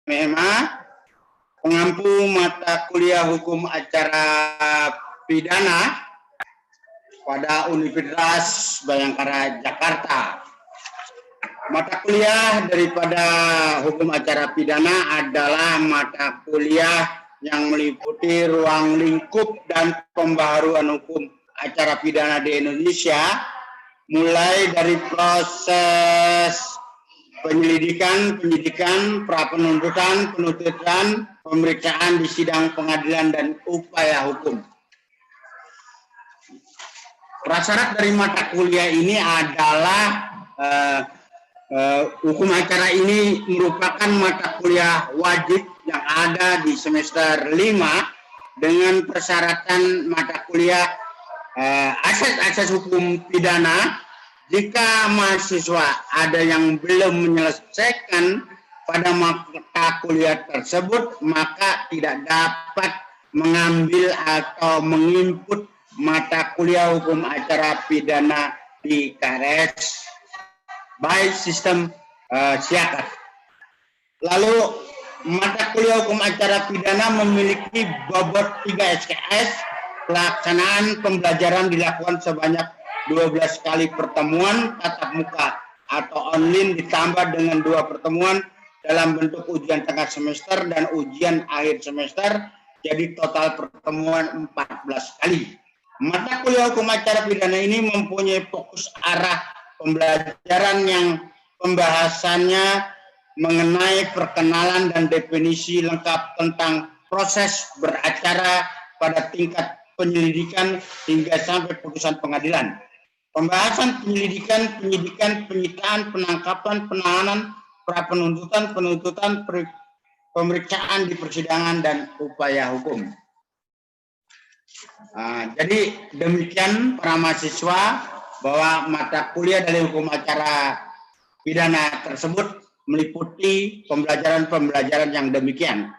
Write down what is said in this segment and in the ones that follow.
MMA, pengampu mata kuliah hukum acara pidana pada Universitas Bhayangkara Jakarta. Mata kuliah daripada hukum acara pidana adalah mata kuliah yang meliputi ruang lingkup dan pembaharuan hukum acara pidana di Indonesia, mulai dari proses penyelidikan, penyidikan, pra-penuntutan, penuntutan, pemeriksaan di sidang pengadilan, dan upaya hukum. Prasyarat dari mata kuliah ini adalah hukum acara ini merupakan mata kuliah wajib yang ada di semester 5 dengan persyaratan mata kuliah asas-asas hukum pidana. Jika mahasiswa ada yang belum menyelesaikan pada mata kuliah tersebut, maka tidak dapat mengambil atau menginput mata kuliah hukum acara pidana di KRS by sistem siakat. Lalu mata kuliah hukum acara pidana memiliki bobot 3 SKS. Pelaksanaan pembelajaran dilakukan sebanyak 12 kali pertemuan tatap muka atau online ditambah dengan 2 pertemuan dalam bentuk ujian tengah semester dan ujian akhir semester, jadi total pertemuan 14 kali. Mata kuliah hukum acara pidana ini mempunyai fokus arah pembelajaran yang pembahasannya mengenai perkenalan dan definisi lengkap tentang proses beracara pada tingkat penyelidikan hingga sampai putusan pengadilan. Pembahasan penyelidikan, penyidikan, penyitaan, penangkapan, penahanan, pra-penuntutan, penuntutan, pemeriksaan di persidangan, dan upaya hukum. Jadi demikian para mahasiswa, bahwa mata kuliah dari hukum acara pidana tersebut meliputi pembelajaran-pembelajaran yang demikian.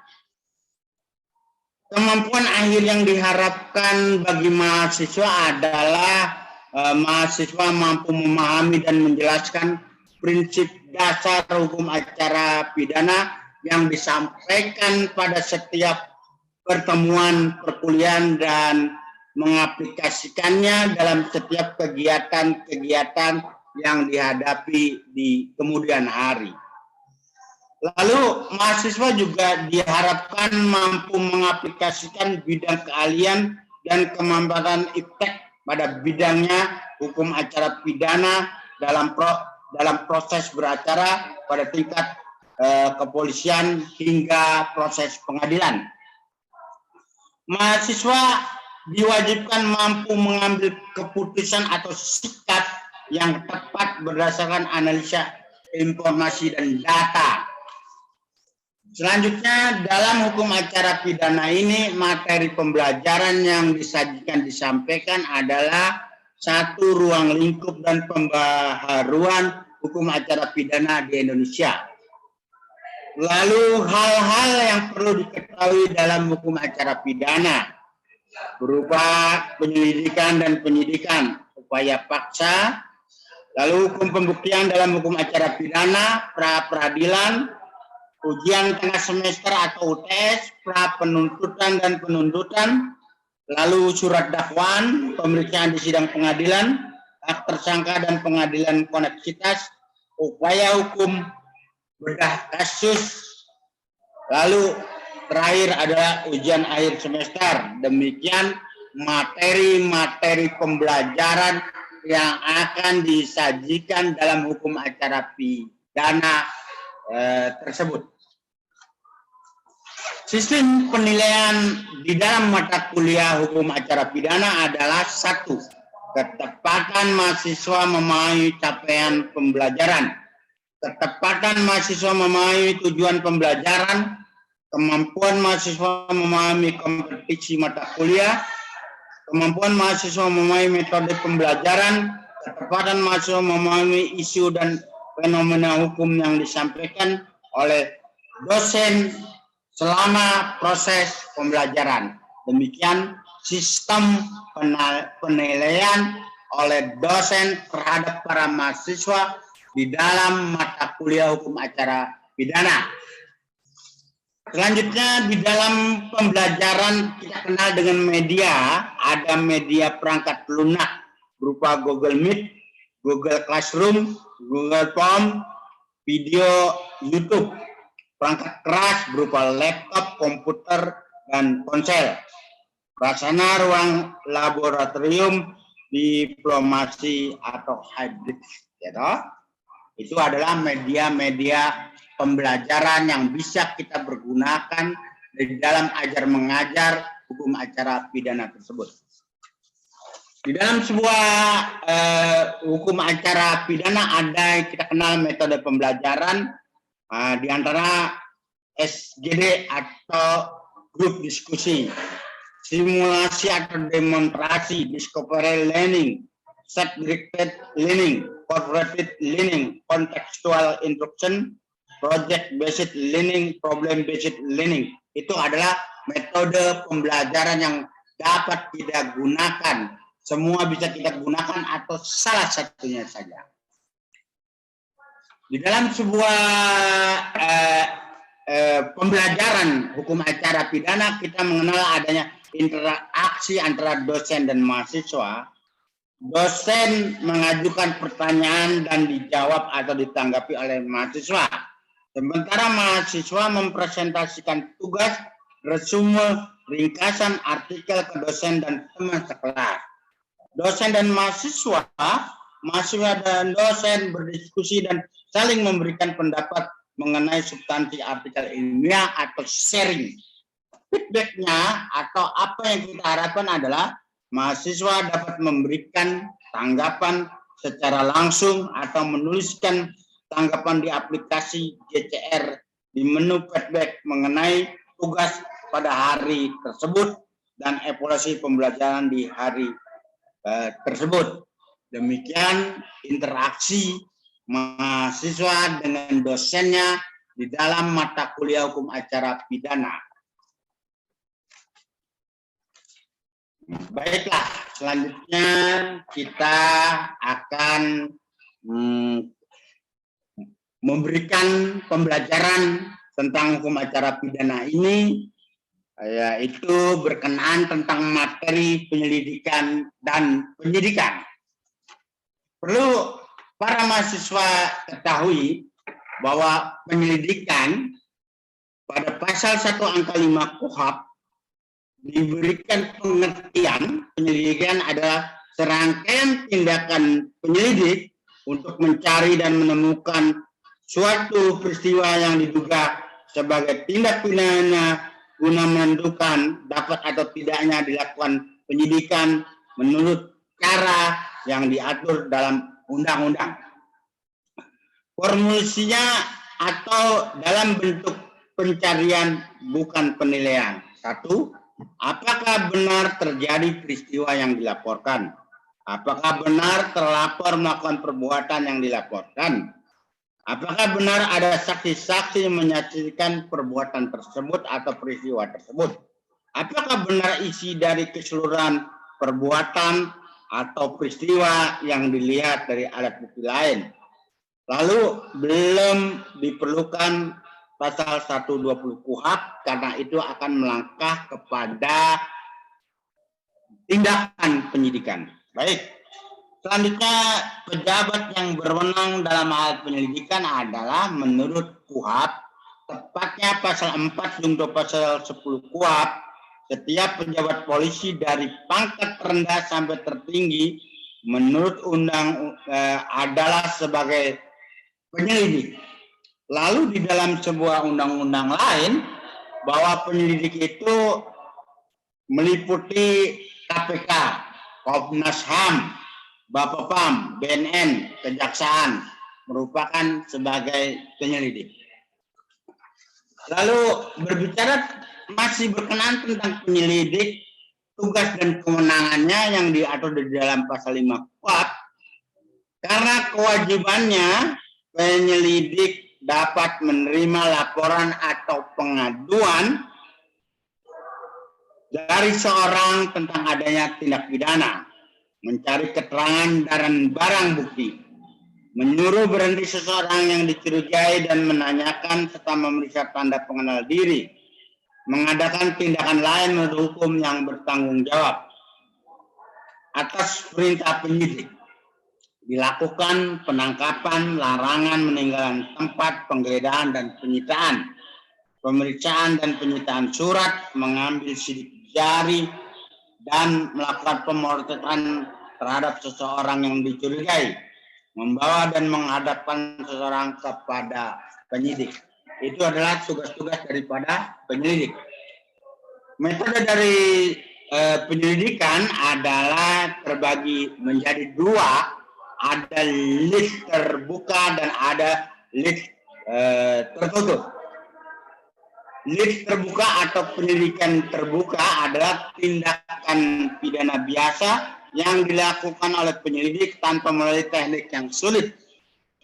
Kemampuan akhir yang diharapkan bagi mahasiswa adalah mahasiswa mampu memahami dan menjelaskan prinsip dasar hukum acara pidana yang disampaikan pada setiap pertemuan perkuliahan dan mengaplikasikannya dalam setiap kegiatan-kegiatan yang dihadapi di kemudian hari. Lalu mahasiswa juga diharapkan mampu mengaplikasikan bidang keahlian dan kemampuan iptek pada bidangnya hukum acara pidana dalam proses beracara pada tingkat kepolisian hingga proses pengadilan. Mahasiswa diwajibkan mampu mengambil keputusan atau sikap yang tepat berdasarkan analisa informasi dan data. Selanjutnya, dalam hukum acara pidana ini, materi pembelajaran yang disampaikan adalah 1. Ruang lingkup dan pembaharuan hukum acara pidana di Indonesia. Lalu hal-hal yang perlu diketahui dalam hukum acara pidana berupa penyelidikan dan penyidikan, upaya paksa, lalu hukum pembuktian dalam hukum acara pidana, pra-peradilan, ujian tengah semester atau UTS, pra-penuntutan dan penuntutan, lalu surat dakwaan, pemeriksaan di sidang pengadilan, hak tersangka dan pengadilan koneksitas, upaya hukum, bedah kasus, lalu terakhir adalah ujian akhir semester. Demikian materi-materi pembelajaran yang akan disajikan dalam hukum acara pidana tersebut. Sistem penilaian di dalam mata kuliah hukum acara pidana adalah 1. Ketepatan mahasiswa memahami capaian pembelajaran. Ketepatan mahasiswa memahami tujuan pembelajaran. Kemampuan mahasiswa memahami kompetisi mata kuliah. Kemampuan mahasiswa memahami metode pembelajaran. Ketepatan mahasiswa memahami isu dan fenomena hukum yang disampaikan oleh dosen selama proses pembelajaran. Demikian sistem penilaian oleh dosen terhadap para mahasiswa di dalam mata kuliah hukum acara pidana. Selanjutnya di dalam pembelajaran kita kenal dengan media, ada media perangkat lunak berupa Google Meet, Google Classroom, Google Form, video YouTube, perangkat keras berupa laptop, komputer, dan ponsel. Prasarana ruang laboratorium, diplomasi atau hybrid, gitu. Itu adalah media-media pembelajaran yang bisa kita pergunakan di dalam ajar mengajar hukum acara pidana tersebut. Di dalam sebuah hukum acara pidana ada yang kita kenal metode pembelajaran, di antara SGD atau grup diskusi, simulasi atau demonstrasi, discovery learning, set-directed learning, cooperative learning, contextual instruction, project-based learning, problem-based learning. Itu adalah metode pembelajaran yang dapat kita gunakan. Semua bisa kita gunakan atau salah satunya saja. Di dalam sebuah pembelajaran hukum acara pidana, kita mengenal adanya interaksi antara dosen dan mahasiswa. Dosen mengajukan pertanyaan dan dijawab atau ditanggapi oleh mahasiswa. Sementara mahasiswa mempresentasikan tugas, resume, ringkasan, artikel ke dosen dan teman sekelas. Dosen dan mahasiswa dan dosen berdiskusi dan saling memberikan pendapat mengenai substansi artikel ilmiah atau sharing. Feedbacknya atau apa yang kita harapkan adalah mahasiswa dapat memberikan tanggapan secara langsung atau menuliskan tanggapan di aplikasi JCR di menu feedback mengenai tugas pada hari tersebut dan evaluasi pembelajaran di hari tersebut. Demikian interaksi mahasiswa dengan dosennya di dalam mata kuliah hukum acara pidana. Baiklah, selanjutnya kita akan memberikan pembelajaran tentang hukum acara pidana ini, yaitu berkenaan tentang materi penyelidikan dan penyidikan. Perlu para mahasiswa ketahui bahwa penyelidikan pada pasal 1 angka 5 KUHP diberikan pengertian penyelidikan adalah serangkaian tindakan penyelidik untuk mencari dan menemukan suatu peristiwa yang diduga sebagai tindak pidana guna menentukan dapat atau tidaknya dilakukan penyidikan menurut cara yang diatur dalam undang-undang. Formulasinya atau dalam bentuk pencarian bukan penilaian. 1. Apakah benar terjadi peristiwa yang dilaporkan? Apakah benar terlapor melakukan perbuatan yang dilaporkan? Apakah benar ada saksi-saksi yang menyaksikan perbuatan tersebut atau peristiwa tersebut? Apakah benar isi dari keseluruhan perbuatan atau peristiwa yang dilihat dari alat bukti lain? Lalu belum diperlukan pasal 120 KUHP karena itu akan melangkah kepada tindakan penyidikan. Baik. Selanjutnya, pejabat yang berwenang dalam hal penyelidikan adalah menurut KUHP, tepatnya pasal 4 junto pasal 10 KUHP, setiap pejabat polisi dari pangkat rendah sampai tertinggi menurut undang adalah sebagai penyelidik. Lalu di dalam sebuah undang-undang lain bahwa penyelidik itu meliputi KPK, Komnas HAM, Bapepam, BNN, Kejaksaan merupakan sebagai penyelidik. Lalu berbicara masih berkenaan tentang penyelidik, tugas dan kewenangannya yang diatur di dalam pasal 5 KUHP, karena kewajibannya penyelidik dapat menerima laporan atau pengaduan dari seorang tentang adanya tindak pidana, mencari keterangan dan barang bukti, menyuruh berhenti seseorang yang dicurigai dan menanyakan serta memeriksa tanda pengenal diri, mengadakan tindakan lain menurut hukum yang bertanggung jawab atas perintah penyidik. Dilakukan penangkapan, larangan meninggalkan tempat, penggeledahan dan penyitaan, pemeriksaan dan penyitaan surat, mengambil sidik jari, dan melakukan pemotretan terhadap seseorang yang dicurigai, membawa dan menghadapkan seseorang kepada penyidik. Itu adalah tugas-tugas daripada penyelidik. Metode dari penyelidikan adalah terbagi menjadi dua, ada list terbuka dan ada list tertutup. List terbuka atau penyelidikan terbuka adalah tindakan pidana biasa yang dilakukan oleh penyelidik tanpa melalui teknik yang sulit.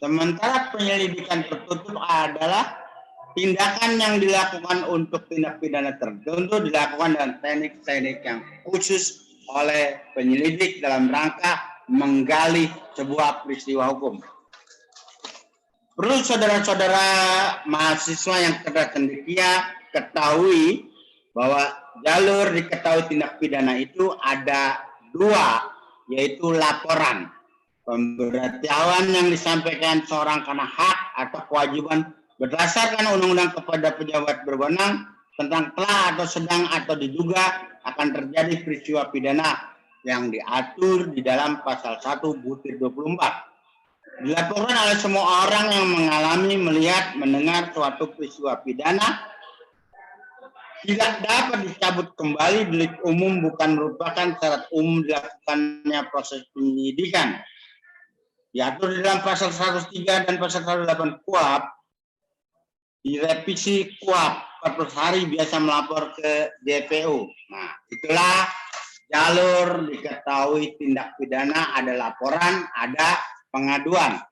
Sementara penyelidikan tertutup adalah tindakan yang dilakukan untuk tindak pidana tertentu dilakukan dengan teknik-teknik yang khusus oleh penyelidik dalam rangka menggali sebuah peristiwa hukum. Perlu saudara-saudara mahasiswa yang cerdas cendekia ketahui bahwa jalur diketahui tindak pidana itu ada dua, yaitu laporan. Pemberitahuan yang disampaikan seorang karena hak atau kewajiban berdasarkan undang-undang kepada pejabat berwenang tentang telah atau sedang atau diduga akan terjadi peristiwa pidana yang diatur di dalam pasal 1/24. Dilaporkan oleh semua orang yang mengalami, melihat, mendengar suatu peristiwa pidana, tidak dapat dicabut kembali. Delik umum bukan merupakan syarat umum dilakukannya proses penyidikan. Diatur di dalam pasal 103 dan pasal 108 KUHP, direvisi KUHP 14 hari biasa melapor ke DPU. Nah, itulah jalur diketahui tindak pidana, ada laporan, ada pengaduan.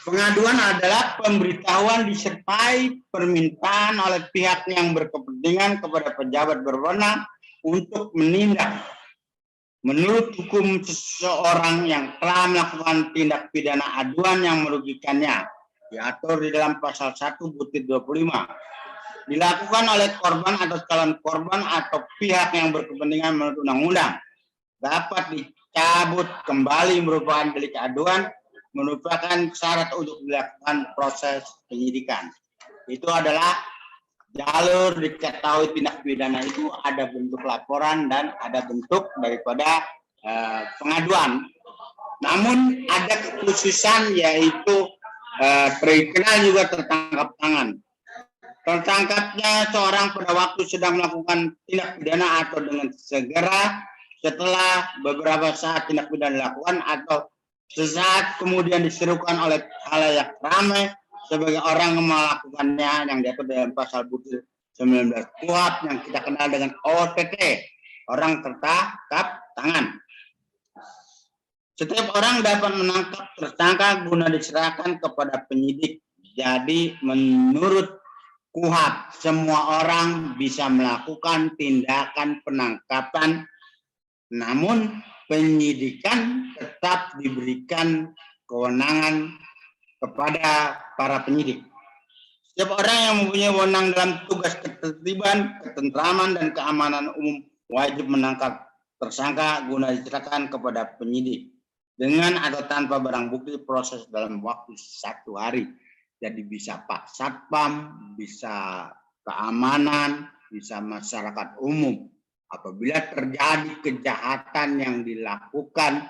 Pengaduan adalah pemberitahuan disertai permintaan oleh pihak yang berkepentingan kepada pejabat berwenang untuk menindak menurut hukum seseorang yang telah melakukan tindak pidana aduan yang merugikannya. Diatur di dalam pasal 1/25. Dilakukan oleh korban atau calon korban atau pihak yang berkepentingan menurut undang-undang. Dapat dicabut kembali merupakan delik aduan, merupakan syarat untuk dilakukan proses penyidikan. Itu adalah jalur diketahui tindak pidana itu ada bentuk laporan dan ada bentuk daripada pengaduan. Namun ada kekhususan yaitu terkenal juga tertangkap tangan. Tertangkapnya seorang pada waktu sedang melakukan tindak pidana atau dengan segera setelah beberapa saat tindak pidana dilakukan atau sesaat kemudian diserukan oleh khalayak ramai sebagai orang yang melakukannya yang diatur dalam pasal 19 KUHP yang kita kenal dengan OTT, orang tertangkap tangan. Setiap orang dapat menangkap tersangka guna diserahkan kepada penyidik. Jadi menurut KUHP, semua orang bisa melakukan tindakan penangkapan, namun penyidikan tetap diberikan kewenangan kepada para penyidik. Setiap orang yang mempunyai wewenang dalam tugas ketertiban, ketentraman, dan keamanan umum wajib menangkap tersangka guna diserahkan kepada penyidik dengan atau tanpa barang bukti proses dalam waktu 1 hari. Jadi bisa Pak Satpam, bisa keamanan, bisa masyarakat umum. Apabila terjadi kejahatan yang dilakukan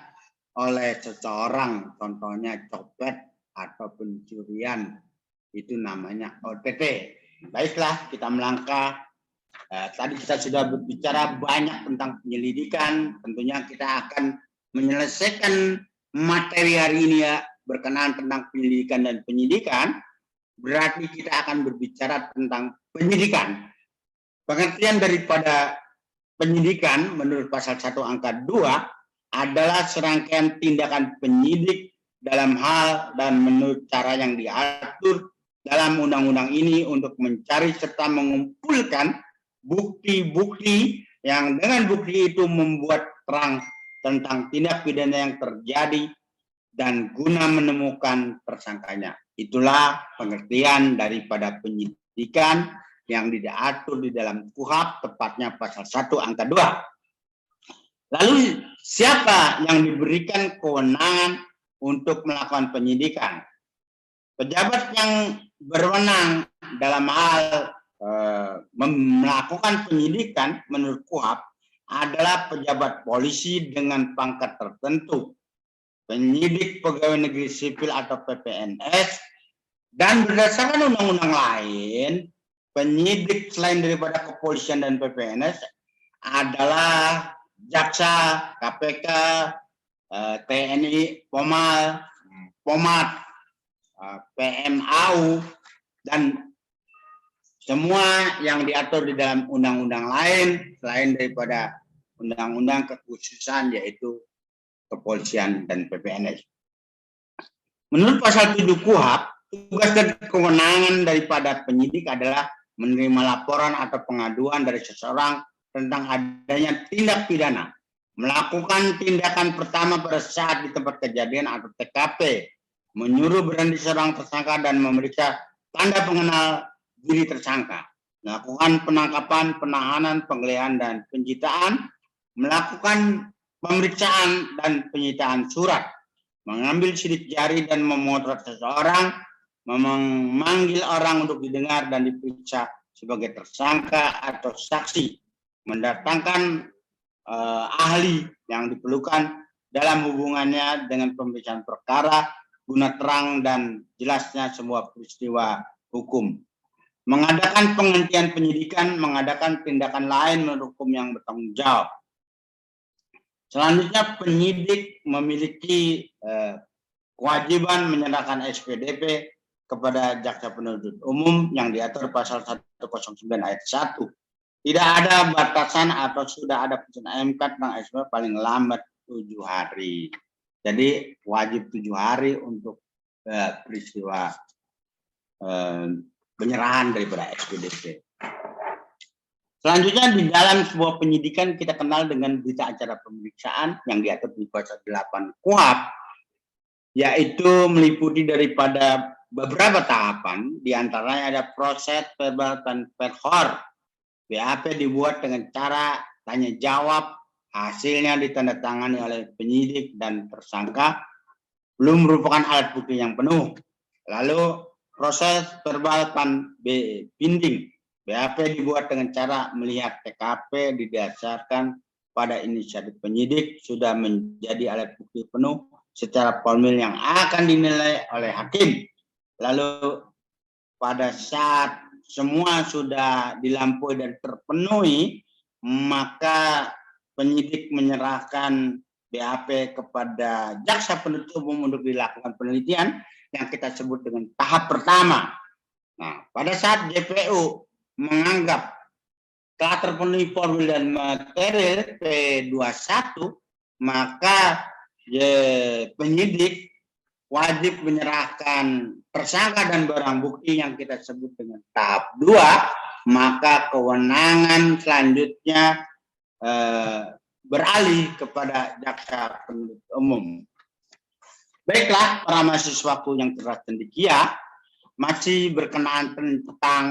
oleh seseorang, contohnya copet atau pencurian, itu namanya OTT. Baiklah, kita melangkah. Tadi kita sudah berbicara banyak tentang penyelidikan. Tentunya kita akan menyelesaikan materi hari ini ya, berkenaan tentang penyelidikan dan penyidikan. Berarti kita akan berbicara tentang penyidikan. Pengertian daripada penyidikan menurut pasal 1 angka 2 adalah serangkaian tindakan penyidik dalam hal dan menurut cara yang diatur dalam undang-undang ini untuk mencari serta mengumpulkan bukti-bukti yang dengan bukti itu membuat terang tentang tindak pidana yang terjadi dan guna menemukan tersangkanya. Itulah pengertian daripada penyidikan yang diatur di dalam KUHP, tepatnya pasal 1 angka 2. Lalu siapa yang diberikan kewenangan untuk melakukan penyidikan? Pejabat yang berwenang dalam hal melakukan penyidikan menurut KUHP adalah pejabat polisi dengan pangkat tertentu, penyidik pegawai negeri sipil atau PPNS, dan berdasarkan undang-undang lain, penyidik selain daripada kepolisian dan PPNS adalah jaksa, KPK, TNI, Pomat, PMAU, dan semua yang diatur di dalam undang-undang lain selain daripada undang-undang kekhususan yaitu kepolisian dan PPNS. Menurut pasal 7 KUHP, tugas dan kewenangan daripada penyidik adalah menerima laporan atau pengaduan dari seseorang tentang adanya tindak pidana, melakukan tindakan pertama pada saat di tempat kejadian atau TKP, menyuruh berhenti seorang tersangka dan memeriksa tanda pengenal diri tersangka, melakukan penangkapan, penahanan, penggeledahan, dan penyitaan, melakukan pemeriksaan dan penyitaan surat, mengambil sidik jari dan memotret seseorang, memanggil orang untuk didengar dan diperiksa sebagai tersangka atau saksi, mendatangkan ahli yang diperlukan dalam hubungannya dengan pemeriksaan perkara guna terang dan jelasnya sebuah peristiwa hukum, mengadakan penghentian penyidikan, mengadakan tindakan lain menurut hukum yang bertanggung jawab. Selanjutnya, penyidik memiliki kewajiban menyerahkan SPDP kepada jaksa penuntut umum yang diatur pasal 109 ayat 1. Tidak ada batasan atau sudah ada putusan MK tentang SPDP paling lambat 7 hari. Jadi wajib 7 hari untuk peristiwa penyerahan daripada SPDP. Selanjutnya, di dalam sebuah penyidikan kita kenal dengan berita acara pemeriksaan yang diatur di pasal 8 KUHP, yaitu meliputi daripada beberapa tahapan, diantaranya ada proses verbal dan perhor. BAP dibuat dengan cara tanya jawab, hasilnya ditandatangani oleh penyidik dan tersangka, belum merupakan alat bukti yang penuh. Lalu proses verbal dan binding. BAP dibuat dengan cara melihat TKP didasarkan pada inisiatif penyidik sudah menjadi alat bukti penuh secara formil yang akan dinilai oleh hakim. Lalu pada saat semua sudah dilampaui dan terpenuhi, maka penyidik menyerahkan BAP kepada jaksa penuntut umum untuk dilakukan penelitian yang kita sebut dengan tahap pertama. Nah, pada saat JPU menganggap telah terpenuhi formil dan material P21, maka penyidik wajib menyerahkan tersangka dan barang bukti yang kita sebut dengan tahap 2, maka kewenangan selanjutnya beralih kepada jaksa penuntut umum. Baiklah, para mahasiswaku yang cerdas cendekia, masih berkenaan tentang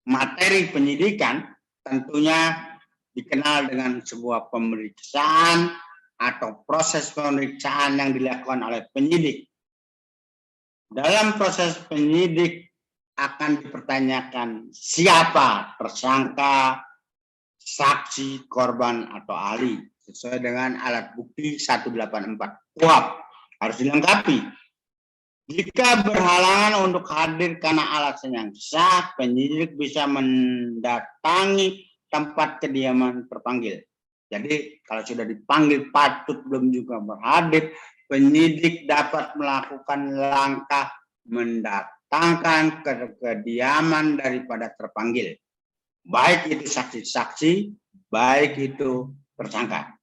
materi penyidikan, tentunya dikenal dengan sebuah pemeriksaan atau proses pemeriksaan yang dilakukan oleh penyidik. Dalam proses penyidik akan dipertanyakan siapa tersangka, saksi, korban, atau ahli sesuai dengan alat bukti 184 KUHP. Harus dilengkapi. Jika berhalangan untuk hadir karena alasan yang sah, penyidik bisa mendatangi tempat kediaman terpanggil. Jadi kalau sudah dipanggil patut belum juga berhadir, penyidik dapat melakukan langkah mendatangkan ke kediaman daripada terpanggil. Baik itu saksi-saksi, baik itu tersangka.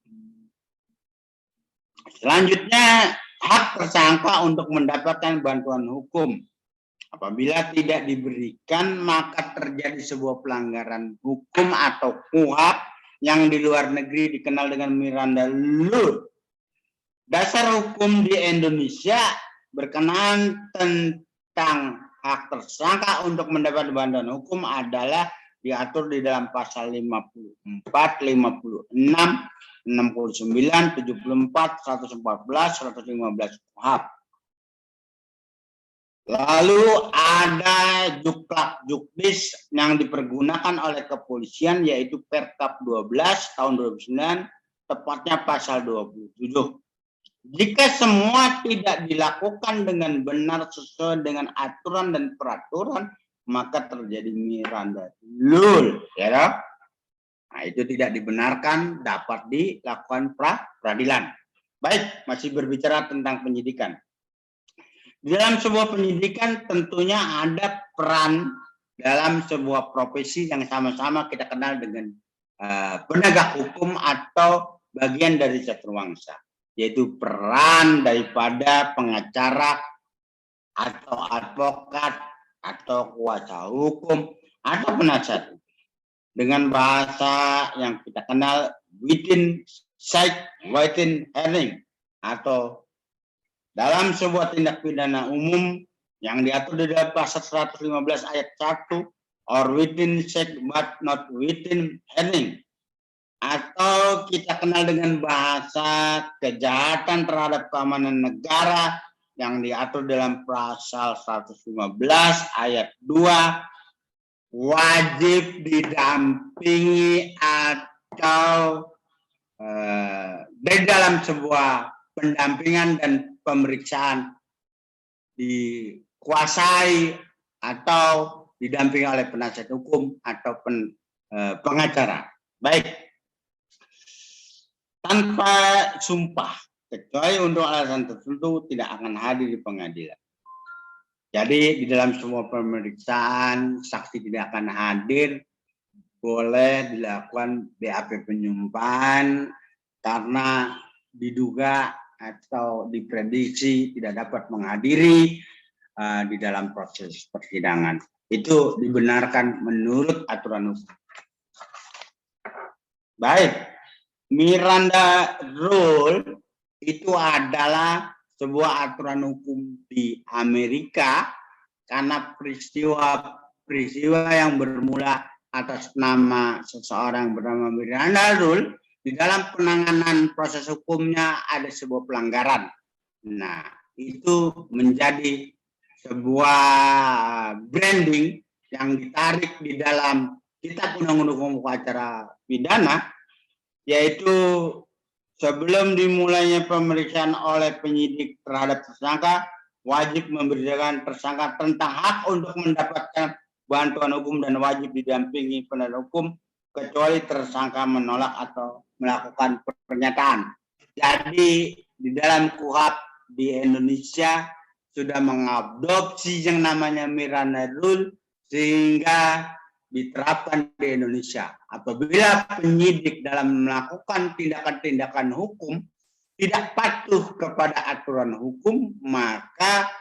Selanjutnya, hak tersangka untuk mendapatkan bantuan hukum. Apabila tidak diberikan, maka terjadi sebuah pelanggaran hukum atau KUHP yang di luar negeri dikenal dengan Miranda Law. Dasar hukum di Indonesia berkenaan tentang hak tersangka untuk mendapat bantuan hukum adalah diatur di dalam pasal 54, 56, 69, 74, 114, 115 KUHP. Lalu ada juklak juknis yang dipergunakan oleh kepolisian, yaitu Perkap 12 tahun 2009, tepatnya pasal 27. Jika semua tidak dilakukan dengan benar sesuai dengan aturan dan peraturan, maka terjadi Miranda rule, ya. Nah, itu tidak dibenarkan dapat dilakukan peradilan. Baik, masih berbicara tentang penyidikan. Di dalam sebuah penyidikan tentunya ada peran dalam sebuah profesi yang sama-sama kita kenal dengan penegak hukum atau bagian dari caturwangsa, yaitu peran daripada pengacara atau advokat atau kuasa hukum atau penasihat dengan bahasa yang kita kenal within sight, within hearing, atau dalam sebuah tindak pidana umum yang diatur di dalam pasal 115 ayat 1 or within sight but not within hearing, atau kita kenal dengan bahasa kejahatan terhadap keamanan negara yang diatur dalam pasal 115 ayat 2, wajib didampingi atau di dalam sebuah pendampingan dan pemeriksaan dikuasai atau didampingi oleh penasihat hukum atau pengacara. Baik, tanpa sumpah kecuali untuk alasan tertentu tidak akan hadir di pengadilan. Jadi di dalam semua pemeriksaan saksi tidak akan hadir, boleh dilakukan BAP penyumpahan karena diduga atau diprediksi tidak dapat menghadiri di dalam proses persidangan. Itu dibenarkan menurut aturan hukum. Baik, Miranda Rule itu adalah sebuah aturan hukum di Amerika karena peristiwa yang bermula atas nama seseorang bernama Miranda Rule. Di dalam penanganan proses hukumnya ada sebuah pelanggaran. Nah, itu menjadi sebuah branding yang ditarik di dalam Kitab Undang-Undang Hukum Acara Pidana, yaitu sebelum dimulainya pemeriksaan oleh penyidik terhadap tersangka, wajib memberitahukan tersangka tentang hak untuk mendapatkan bantuan hukum dan wajib didampingi penasihat hukum kecuali tersangka menolak atau melakukan pernyataan. Jadi di dalam KUHP di Indonesia sudah mengadopsi yang namanya Miranda Rule sehingga diterapkan di Indonesia. Apabila penyidik dalam melakukan tindakan-tindakan hukum tidak patuh kepada aturan hukum, maka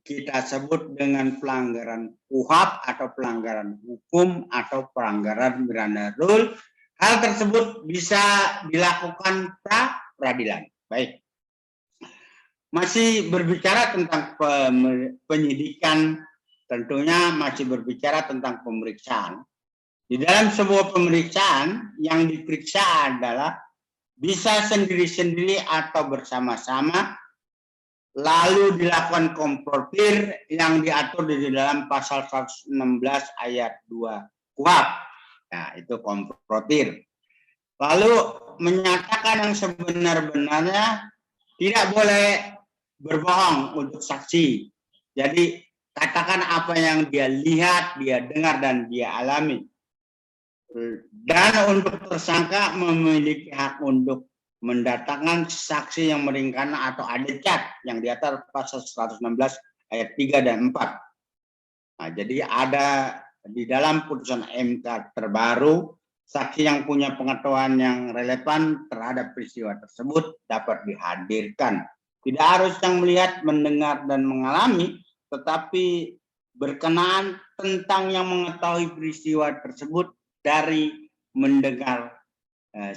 kita sebut dengan pelanggaran KUHP atau pelanggaran hukum atau pelanggaran Miranda Rule. Hal tersebut bisa dilakukan pra-peradilan. Baik. Masih berbicara tentang penyidikan, tentunya masih berbicara tentang pemeriksaan. Di dalam sebuah pemeriksaan yang diperiksa adalah bisa sendiri-sendiri atau bersama-sama, lalu dilakukan komplotir yang diatur di dalam pasal 116 ayat 2 KUHP. Nah, itu komplotir. Lalu menyatakan yang sebenar-benarnya, tidak boleh berbohong untuk saksi. Jadi katakan apa yang dia lihat, dia dengar, dan dia alami. Dan untuk tersangka memiliki hak untuk mendatangkan saksi yang meringankan atau adecat yang diatur pasal 116 ayat 3 dan 4. Nah, jadi ada di dalam putusan MK terbaru, saksi yang punya pengetahuan yang relevan terhadap peristiwa tersebut dapat dihadirkan. Tidak harus yang melihat, mendengar, dan mengalami, tetapi berkenaan tentang yang mengetahui peristiwa tersebut dari mendengar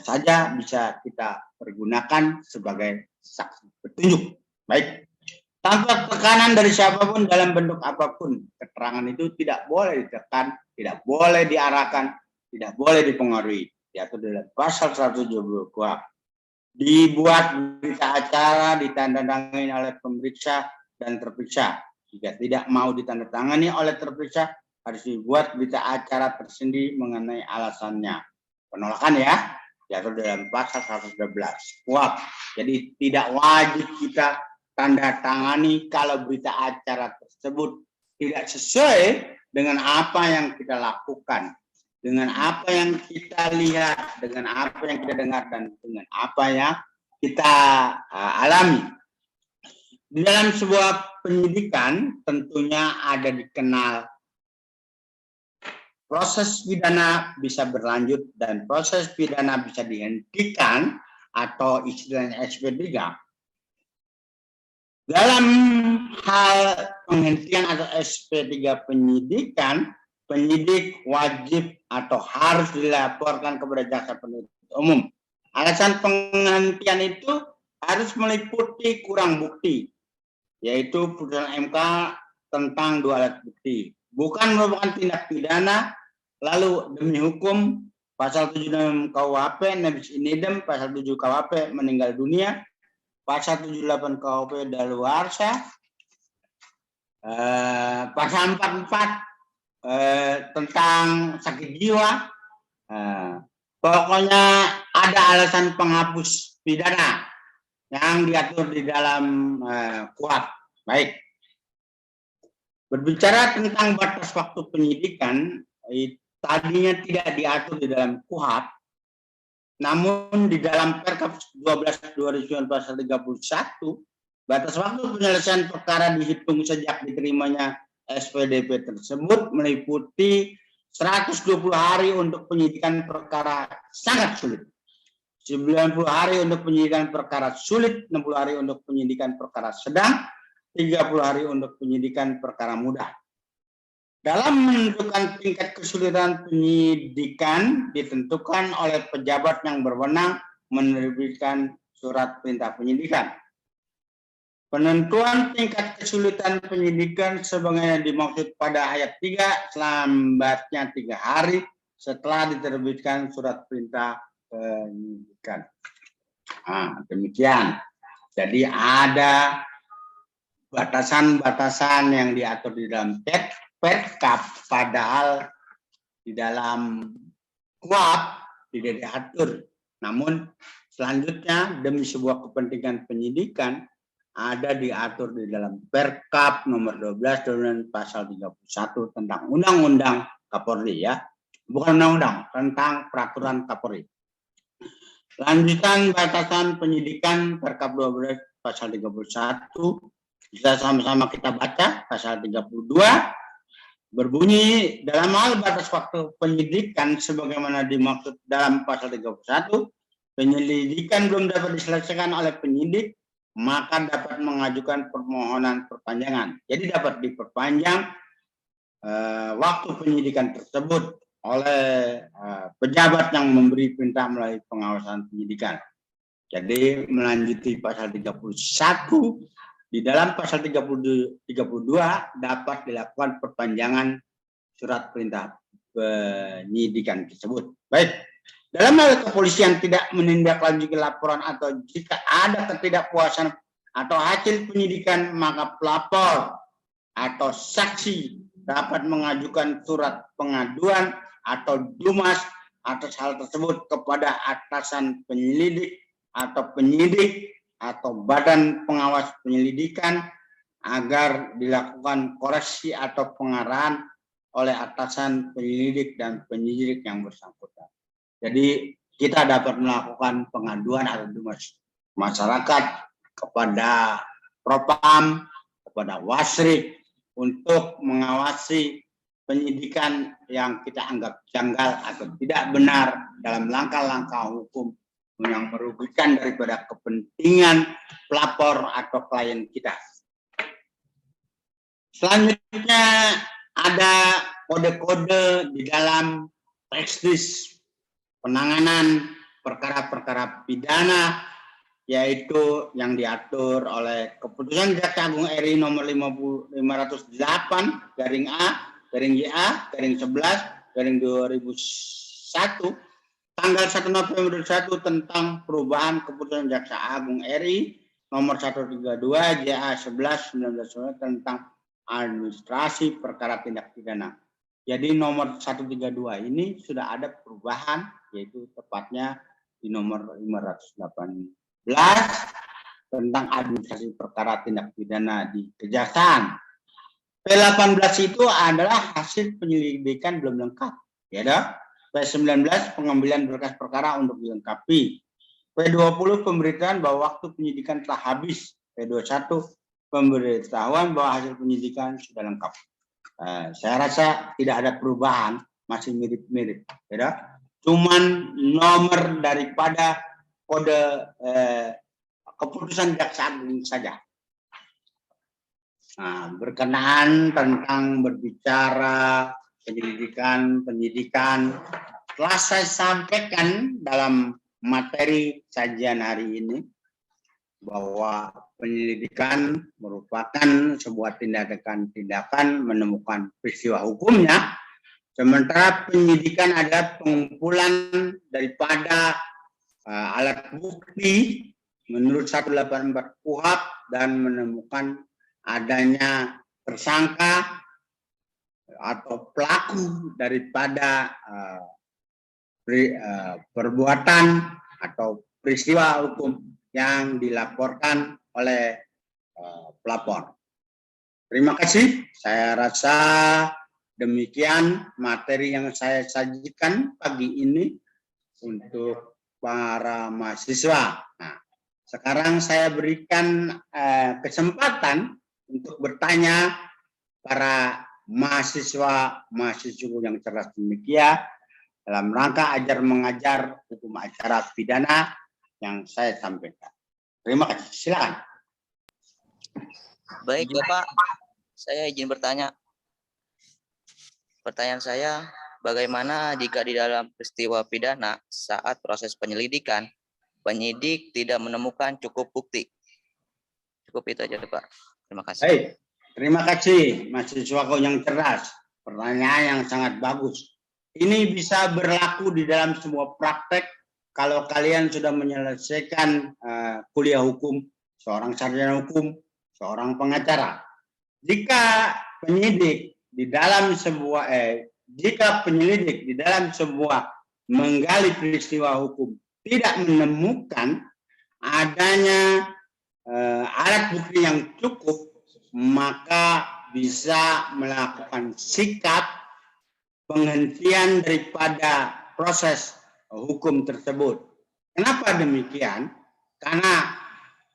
saja bisa kita pergunakan sebagai saksi petunjuk. Baik, tanpa tekanan dari siapapun dalam bentuk apapun. Keterangan itu tidak boleh ditekan, tidak boleh diarahkan, tidak boleh dipengaruhi. Diatur dalam pasal 170 KUHP. Dibuat berita acara ditandatangani oleh pemeriksa dan terperiksa. Jika tidak mau ditandatangani oleh terperiksa, harus dibuat berita acara tersendiri mengenai alasannya. Penolakan ya, diatur dalam pasal 111 KUHP. Jadi tidak wajib kita tanda tangani kalau berita acara tersebut tidak sesuai dengan apa yang kita lakukan, dengan apa yang kita lihat, dengan apa yang kita dengar, dan dengan apa yang kita alami. Di dalam sebuah penyidikan tentunya ada dikenal proses pidana bisa berlanjut dan proses pidana bisa dihentikan atau istilahnya SP3. Dalam hal penghentian atau SP3 penyidikan, penyidik wajib atau harus dilaporkan kepada jaksa penuntut umum. Alasan penghentian itu harus meliputi kurang bukti, yaitu putusan MK tentang 2 alat bukti. Bukan merupakan tindak pidana, lalu demi hukum, pasal 76 KUHP, nebis in idem, pasal 7 KUHP, meninggal dunia, pasal 78 KUHP daluarsa, pasal 44 tentang sakit jiwa, pokoknya ada alasan penghapus pidana yang diatur di dalam KUHP. Baik, berbicara tentang batas waktu penyidikan, tadinya tidak diatur di dalam KUHP, namun di dalam Perkap 12/2009 pasal 31, batas waktu penyelesaian perkara dihitung sejak diterimanya SPDP tersebut meliputi 120 hari untuk penyidikan perkara sangat sulit, 90 hari untuk penyidikan perkara sulit, 60 hari untuk penyidikan perkara sedang, 30 hari untuk penyidikan perkara mudah. Dalam menentukan tingkat kesulitan penyidikan ditentukan oleh pejabat yang berwenang menerbitkan surat perintah penyidikan. Penentuan tingkat kesulitan penyidikan sebagaimana dimaksud pada ayat 3 selambatnya 3 hari setelah diterbitkan surat perintah penyidikan. Demikian. Jadi ada batasan-batasan yang diatur di dalam Perkap, padahal di dalam KUHP tidak diatur. Namun selanjutnya demi sebuah kepentingan penyidikan ada diatur di dalam Perkap nomor 12 dan pasal 31 tentang Undang-Undang Kapolri ya. Bukan undang-undang, tentang peraturan Kapolri. Lanjutan batasan penyidikan Perkap 12 pasal 31 bisa sama-sama kita baca. Pasal 32 berbunyi, dalam hal batas waktu penyidikan sebagaimana dimaksud dalam pasal 31, penyelidikan belum dapat diselesaikan oleh penyidik, maka dapat mengajukan permohonan perpanjangan. Jadi dapat diperpanjang waktu penyidikan tersebut oleh pejabat yang memberi perintah melalui pengawasan penyidikan. Jadi melanjuti pasal 31, di dalam pasal 32 dapat dilakukan perpanjangan surat perintah penyidikan tersebut. Baik, dalam hal kepolisian tidak menindaklanjuti laporan atau jika ada ketidakpuasan atau hasil penyidikan, maka pelapor atau saksi dapat mengajukan surat pengaduan atau dumas atas hal tersebut kepada atasan penyelidik atau penyidik atau badan pengawas penyelidikan agar dilakukan koreksi atau pengarahan oleh atasan penyelidik dan penyidik yang bersangkutan. Jadi kita dapat melakukan pengaduan atau dumas masyarakat kepada Propam, kepada Wasrik untuk mengawasi penyidikan yang kita anggap janggal atau tidak benar dalam langkah-langkah hukum yang merugikan daripada kepentingan pelapor atau klien kita. Selanjutnya ada kode-kode di dalam teknis penanganan perkara-perkara pidana yaitu yang diatur oleh Keputusan Jaksa Agung RI nomor 508 garing A garing YA garing 11 garing 2001 tanggal 1 November 2001 tentang perubahan Keputusan Jaksa Agung RI nomor 132 JA 11 19 tentang administrasi perkara tindak pidana. Jadi nomor 132 ini sudah ada perubahan, yaitu tepatnya di nomor 518 tentang administrasi perkara tindak pidana di Kejaksaan. P18 itu adalah hasil penyelidikan belum lengkap, ya dah. P19 pengambilan berkas perkara untuk dilengkapi. P20 pemberitahuan bahwa waktu penyidikan telah habis. P21 pemberitahuan bahwa hasil penyidikan sudah lengkap. Saya rasa tidak ada perubahan, masih mirip-mirip, ya. Cuman nomor daripada kode keputusan Jaksa Agung saja. Nah, berkenaan tentang berbicara penyidikan telah saya sampaikan dalam materi sajian hari ini bahwa penyelidikan merupakan sebuah tindakan menemukan peristiwa hukumnya, sementara penyidikan adalah pengumpulan daripada alat bukti menurut 184 KUHP dan menemukan adanya tersangka atau pelaku daripada perbuatan atau peristiwa hukum yang dilaporkan oleh pelapor. Terima kasih. Saya rasa demikian materi yang saya sajikan pagi ini untuk para mahasiswa. Nah, sekarang saya berikan kesempatan untuk bertanya para mahasiswa yang cerdas demikian dalam rangka ajar mengajar hukum acara pidana yang saya sampaikan. Terima kasih. Silakan. Baik, Bapak. Saya izin bertanya. Pertanyaan saya, bagaimana jika di dalam peristiwa pidana saat proses penyelidikan, penyidik tidak menemukan cukup bukti? Cukup itu aja, Pak. Terima kasih. Baik. Terima kasih, mahasiswaku yang cerdas. Pertanyaan yang sangat bagus. Ini bisa berlaku di dalam sebuah praktek kalau kalian sudah menyelesaikan kuliah hukum, seorang sarjana hukum, seorang pengacara. Jika penyelidik di dalam sebuah menggali peristiwa hukum tidak menemukan adanya alat bukti yang cukup, maka bisa melakukan sikap penghentian daripada proses hukum tersebut. Kenapa demikian? Karena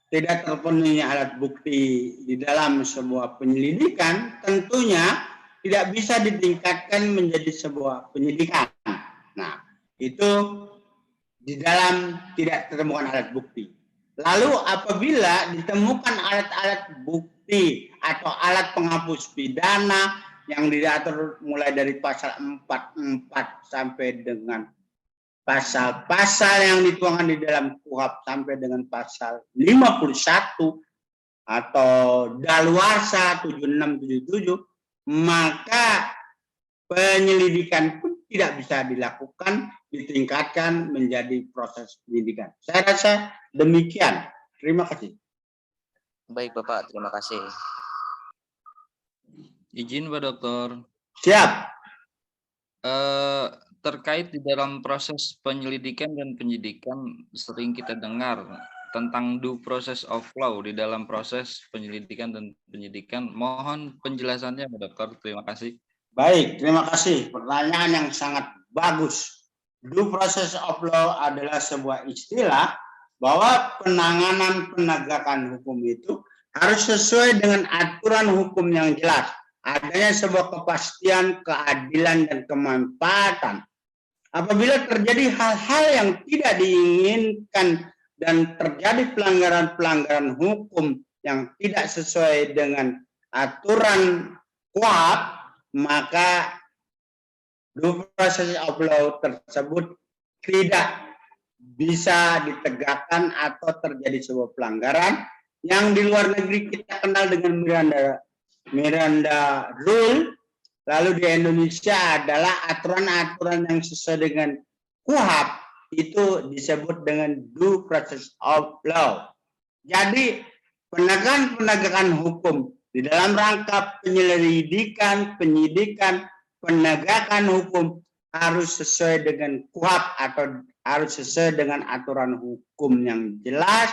tidak terpenuhnya alat bukti di dalam sebuah penyelidikan tentunya tidak bisa ditingkatkan menjadi sebuah penyidikan. Nah, itu di dalam tidak ditemukan alat bukti. Lalu apabila ditemukan alat-alat bukti atau alat penghapus pidana yang diatur mulai dari pasal 44 sampai dengan pasal-pasal yang dituangkan di dalam KUHP sampai dengan pasal 51 atau daluarsa 7677, maka penyelidikan pun tidak bisa dilakukan, ditingkatkan menjadi proses penyidikan. Saya rasa demikian. Terima kasih. Baik, Bapak. Terima kasih. Izin, Pak Dokter. Siap. Terkait di dalam proses penyelidikan dan penyidikan, sering kita dengar tentang due process of law di dalam proses penyelidikan dan penyidikan. Mohon penjelasannya, Pak Dokter. Terima kasih. Baik, terima kasih. Pertanyaan yang sangat bagus. Due process of law adalah sebuah istilah bahwa penanganan penegakan hukum itu harus sesuai dengan aturan hukum yang jelas. Adanya sebuah kepastian, keadilan, dan kemanfaatan. Apabila terjadi hal-hal yang tidak diinginkan dan terjadi pelanggaran-pelanggaran hukum yang tidak sesuai dengan aturan KUHP, maka due process of law tersebut tidak bisa ditegakkan atau terjadi sebuah pelanggaran yang di luar negeri kita kenal dengan Miranda Rule, lalu di Indonesia adalah aturan-aturan yang sesuai dengan KUHP, itu disebut dengan due process of law. Jadi penegakan hukum di dalam rangka penyelidikan, penyidikan, penegakan hukum harus sesuai dengan KUHP atau harus sesuai dengan aturan hukum yang jelas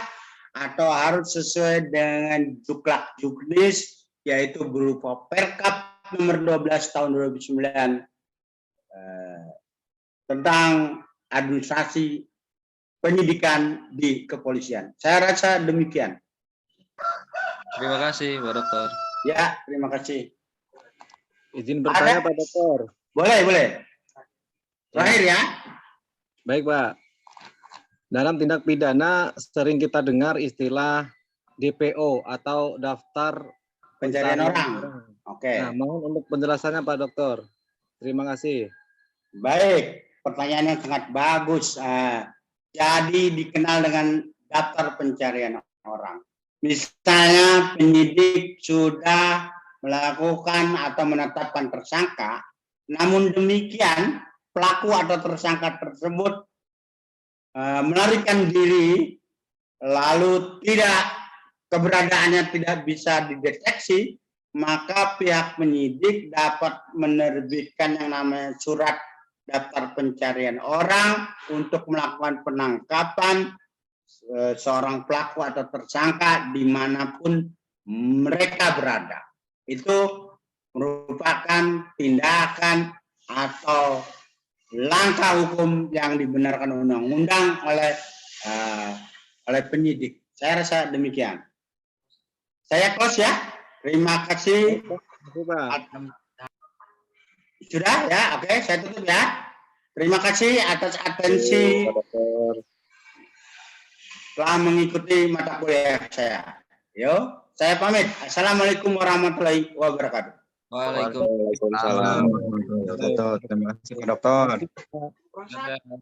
atau harus sesuai dengan juklak juknis, yaitu berupa Perkap nomor 12 tahun 2009 tentang administrasi penyidikan di kepolisian. Saya rasa demikian. Terima kasih, Pak Dokter. Ya, terima kasih. Izin bertanya, Pak Dokter. Boleh. Terakhir ya. Baik, Pak. Dalam tindak pidana sering kita dengar istilah DPO atau daftar Pencarian orang. Oke. Nah, mohon untuk penjelasannya, Pak Dokter. Terima kasih. Baik, pertanyaan yang sangat bagus. Jadi dikenal dengan daftar pencarian orang. Misalnya penyidik sudah melakukan atau menetapkan tersangka, namun demikian pelaku atau tersangka tersebut melarikan diri, lalu keberadaannya tidak bisa dideteksi, maka pihak penyidik dapat menerbitkan yang namanya surat daftar pencarian orang untuk melakukan penangkapan seorang pelaku atau tersangka dimanapun mereka berada. Itu merupakan tindakan atau langkah hukum yang dibenarkan undang-undang oleh penyidik. Saya rasa demikian. Saya close ya. Terima kasih. Sudah ya, oke, saya tutup ya. Terima kasih atas atensi telah mengikuti mata kuliah saya. Yo, saya pamit. Assalamualaikum warahmatullahi wabarakatuh. Waalaikumsalam. Terima kasih, Pak Dokter. Dadah.